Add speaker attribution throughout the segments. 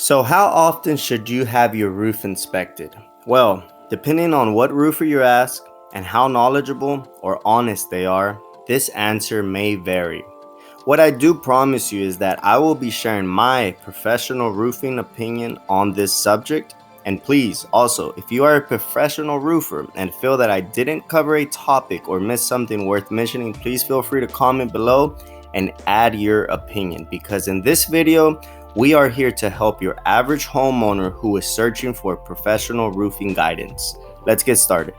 Speaker 1: So, how often should you have your roof inspected? Well, depending on what roofer you ask and how knowledgeable or honest they are, this answer may vary. What I do promise you is that I will be sharing my professional roofing opinion on this subject. And please, also, if you are a professional roofer and feel that I didn't cover a topic or miss something worth mentioning, please feel free to comment below and add your opinion, because in this video, we are here to help your average homeowner who is searching for professional roofing guidance. Let's get started.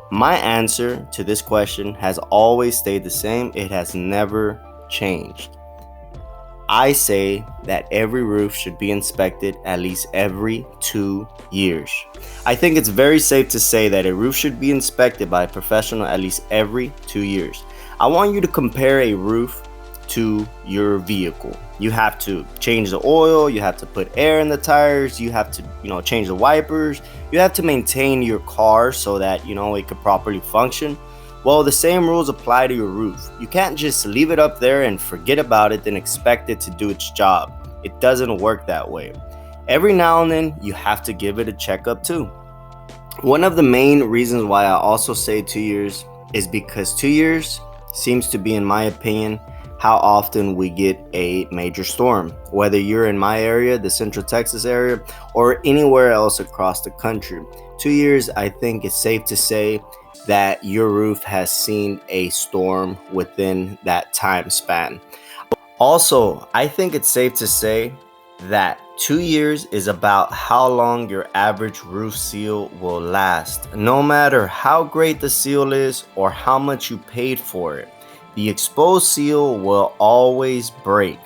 Speaker 1: My answer to this question has always stayed the same. It has never changed. I say that every roof should be inspected at least every 2 years. I think it's very safe to say that a roof should be inspected by a professional at least every 2 years. I want you to compare a roof to your vehicle. You have to change the oil, you have to put air in the tires, you have to, change the wipers, you have to maintain your car so that, it could properly function. Well, the same rules apply to your roof. You can't just leave it up there and forget about it and expect it to do its job. It doesn't work that way. Every now and then, you have to give it a checkup too. One of the main reasons why I also say 2 years is because 2 years seems to be, in my opinion, how often we get a major storm. Whether you're in my area, the Central Texas area, or anywhere else across the country. 2 years, I think it's safe to say that your roof has seen a storm within that time span. Also, I think it's safe to say that 2 years is about how long your average roof seal will last. No matter how great the seal is or how much you paid for it, the exposed seal will always break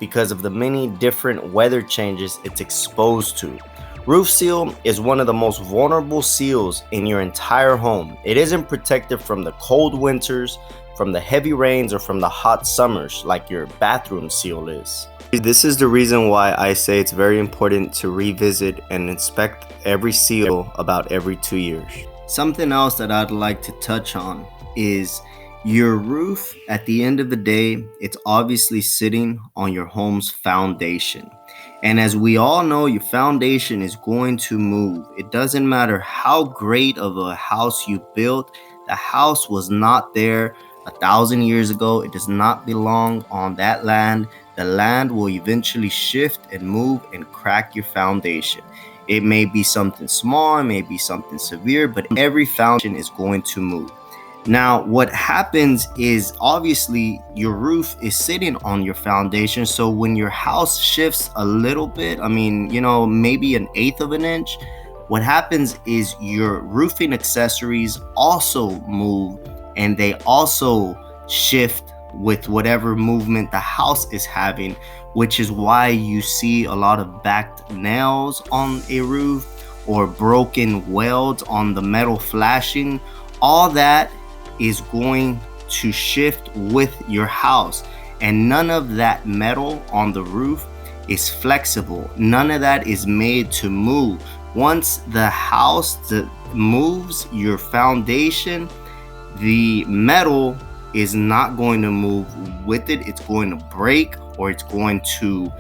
Speaker 1: because of the many different weather changes it's exposed to. Roof seal is one of the most vulnerable seals in your entire home. It isn't protected from the cold winters, from the heavy rains, or from the hot summers like your bathroom seal is. This is the reason why I say it's very important to revisit and inspect every seal about every 2 years. Something else that I'd like to touch on is your roof. At the end of the day, it's obviously sitting on your home's foundation. And as we all know, your foundation is going to move. It doesn't matter how great of a house you built. The house was not there 1,000 years ago. It does not belong on that land. The land will eventually shift and move and crack your foundation. It may be something small, it may be something severe, but every foundation is going to move. Now, what happens is obviously your roof is sitting on your foundation. So when your house shifts a little bit, maybe an eighth of an inch, what happens is your roofing accessories also move and they also shift with whatever movement the house is having, which is why you see a lot of backed nails on a roof or broken welds on the metal flashing. All that is going to shift with your house, and none of that metal on the roof is flexible. None of that is made to move. Once the house moves your foundation, the metal is not going to move with it. It's going to break, or it's going to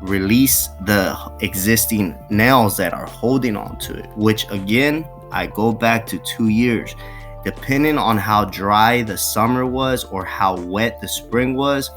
Speaker 1: release the existing nails that are holding on to it, which again, I go back to 2 years. Depending on how dry the summer was or how wet the spring was,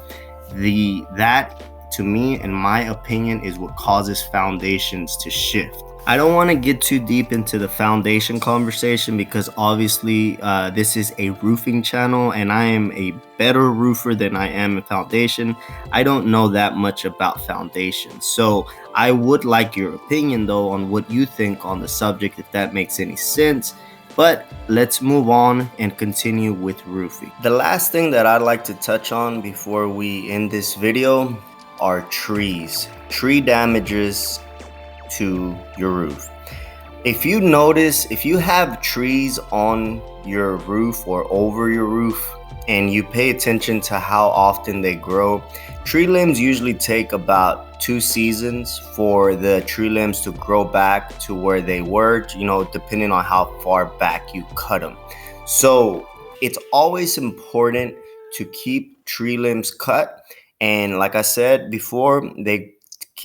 Speaker 1: that to me, in my opinion, is what causes foundations to shift. I don't want to get too deep into the foundation conversation because obviously this is a roofing channel and I am a better roofer than I am a foundation. I don't know that much about foundation. So I would like your opinion though on what you think on the subject, if that makes any sense. But let's move on and continue with roofing. The last thing that I'd like to touch on before we end this video are trees. Tree damages to your roof. If you have trees on your roof or over your roof and you pay attention to how often they grow, tree limbs usually take about 2 seasons for the tree limbs to grow back to where they were, depending on how far back you cut them. So it's always important to keep tree limbs cut. And like I said before, they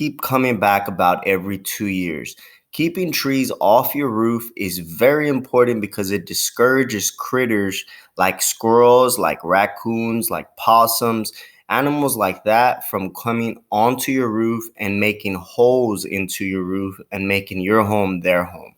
Speaker 1: keep coming back about every 2 years. Keeping trees off your roof is very important because it discourages critters like squirrels, like raccoons, like possums, animals like that from coming onto your roof and making holes into your roof and making your home their home.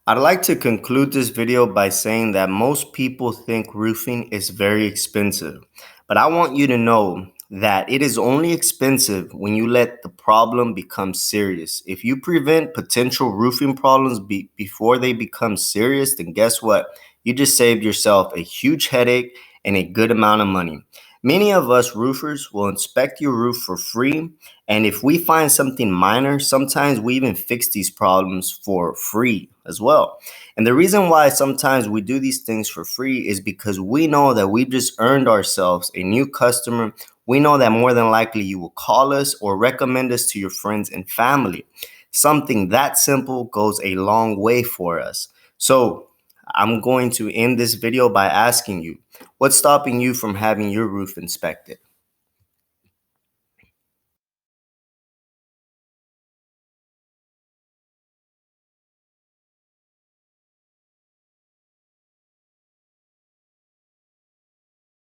Speaker 1: I'd like to conclude this video by saying that most people think roofing is very expensive, but I want you to know that it is only expensive when you let the problem become serious. If you prevent potential roofing problems before they become serious, then guess what? You just saved yourself a huge headache and a good amount of money. Many of us roofers will inspect your roof for free, and if we find something minor, sometimes we even fix these problems for free as well. And the reason why sometimes we do these things for free is because we know that we've just earned ourselves a new customer. We know that more than likely you will call us or recommend us to your friends and family. Something that simple goes a long way for us. So I'm going to end this video by asking you, what's stopping you from having your roof inspected?